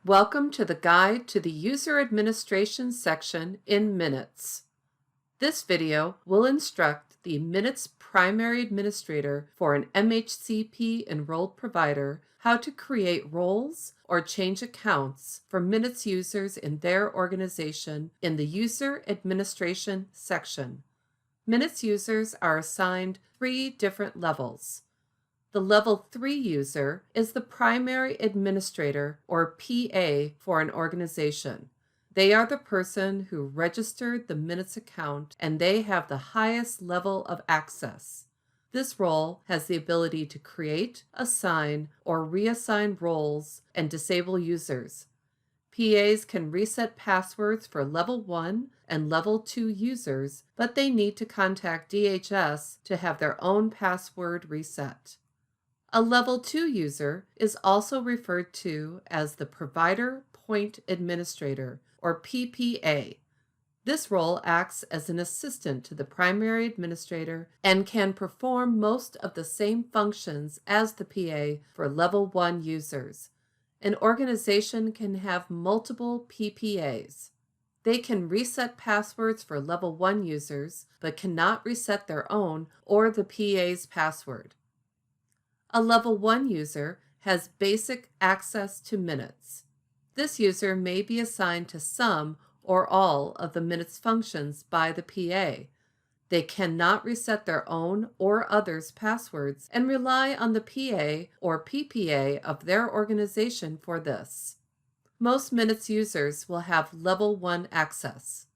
Welcome to the Guide to the User Administration section in Minutes. This video will instruct the Minutes primary administrator for an MHCP-enrolled provider how to create roles or change accounts for Minutes users in their organization in the User Administration section. Minutes users are assigned 3 different levels. The Level 3 user is the primary administrator, or PA, for an organization. They are the person who registered the Minutes account, and they have the highest level of access. This role has the ability to create, assign, or reassign roles and disable users. PAs can reset passwords for Level 1 and Level 2 users, but they need to contact DHS to have their own password reset. A Level 2 user is also referred to as the Provider Point Administrator, or PPA. This role acts as an assistant to the primary administrator and can perform most of the same functions as the PA for Level 1 users. An organization can have multiple PPAs. They can reset passwords for Level 1 users, but cannot reset their own or the PA's password. A Level 1 user has basic access to Minutes. This user may be assigned to some or all of the Minutes functions by the PA. They cannot reset their own or others' passwords and rely on the PA or PPA of their organization for this. Most Minutes users will have Level 1 access.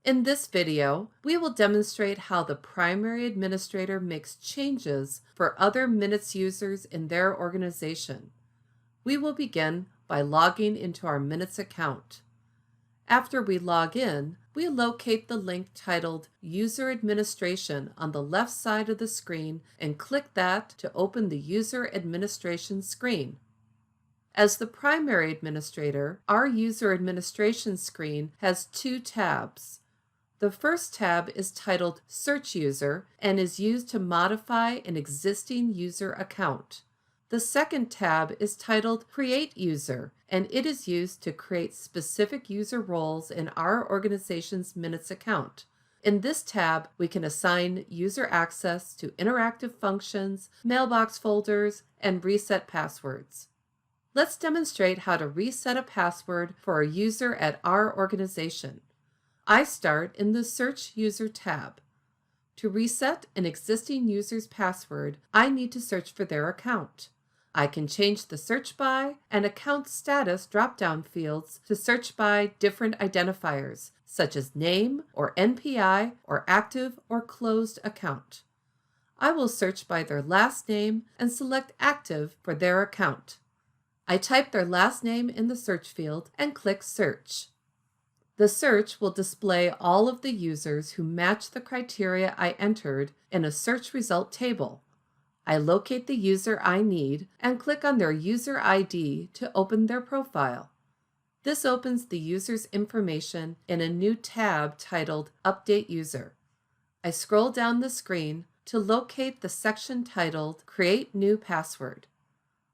In this video, we will demonstrate how the primary administrator makes changes for other Minutes users in their organization. We will begin by logging into our Minutes account. After we log in, we locate the link titled User Administration on the left side of the screen and click that to open the User Administration screen. As the primary administrator, our User Administration screen has 2 tabs. The first tab is titled Search User and is used to modify an existing user account. The second tab is titled Create User, and it is used to create specific user roles in our organization's Minutes account. In this tab, we can assign user access to interactive functions, mailbox folders, and reset passwords. Let's demonstrate how to reset a password for a user at our organization. I start in the Search User tab. To reset an existing user's password, I need to search for their account. I can change the search by and account status drop-down fields to search by different identifiers, such as name or NPI or active or closed account. I will search by their last name and select active for their account. I type their last name in the search field and click Search. The search will display all of the users who match the criteria I entered in a search result table. I locate the user I need and click on their user ID to open their profile. This opens the user's information in a new tab titled Update User. I scroll down the screen to locate the section titled Create New Password.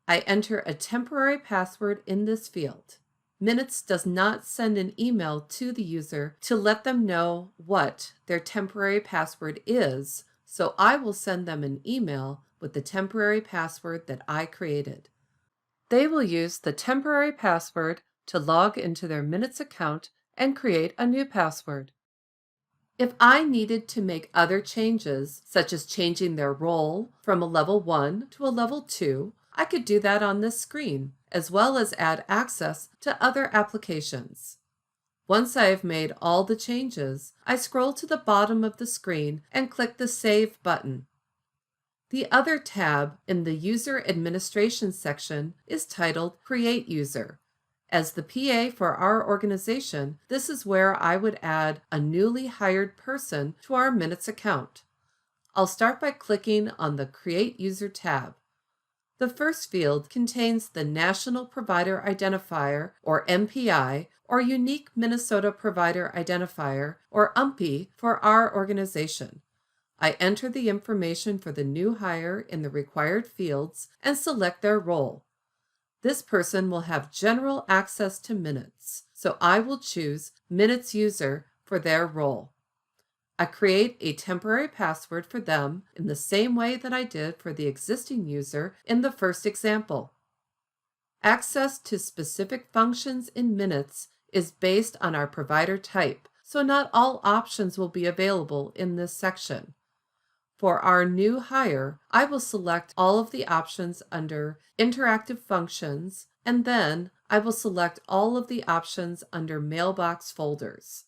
I enter a temporary password in this field. Minutes does not send an email to the user to let them know what their temporary password is, so I will send them an email with the temporary password that I created. They will use the temporary password to log into their Minutes account and create a new password. If I needed to make other changes, such as changing their role from a Level 1 to a Level 2, I could do that on this screen, as well as add access to other applications. Once I have made all the changes, I scroll to the bottom of the screen and click the Save button. The other tab in the User Administration section is titled Create User. As the PA for our organization, this is where I would add a newly hired person to our Minutes account. I'll start by clicking on the Create User tab. The first field contains the National Provider Identifier, or NPI, or Unique Minnesota Provider Identifier, or UMPI, for our organization. I enter the information for the new hire in the required fields and select their role. This person will have general access to minutes, so I will choose Minutes User for their role. I create a temporary password for them in the same way that I did for the existing user in the first example. Access to specific functions in Minutes is based on our provider type, so not all options will be available in this section. For our new hire, I will select all of the options under Interactive Functions, and then I will select all of the options under Mailbox folders.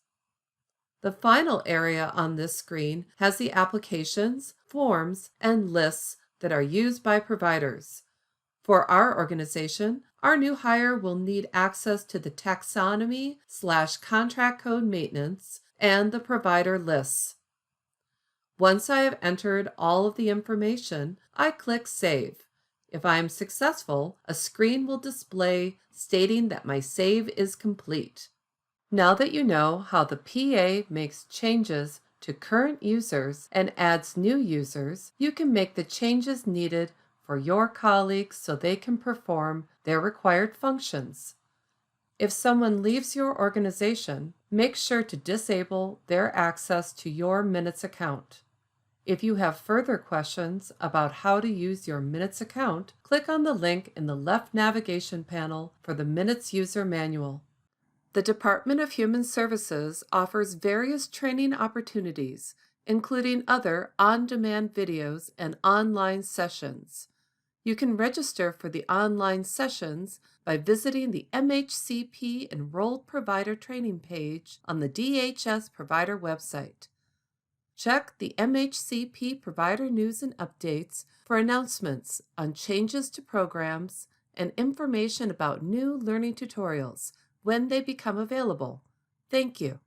The final area on this screen has the applications, forms, and lists that are used by providers. For our organization, our new hire will need access to the taxonomy/contract code maintenance and the provider lists. Once I have entered all of the information, I click Save. If I am successful, a screen will display stating that my save is complete. Now that you know how the PA makes changes to current users and adds new users, you can make the changes needed for your colleagues so they can perform their required functions. If someone leaves your organization, make sure to disable their access to your Minutes account. If you have further questions about how to use your Minutes account, click on the link in the left navigation panel for the Minutes User Manual. The Department of Human Services offers various training opportunities, including other on-demand videos and online sessions. You can register for the online sessions by visiting the MHCP-enrolled provider training page on the DHS provider website. Check the MHCP provider news and updates for announcements on changes to programs and information about new learning tutorials when they become available. Thank you.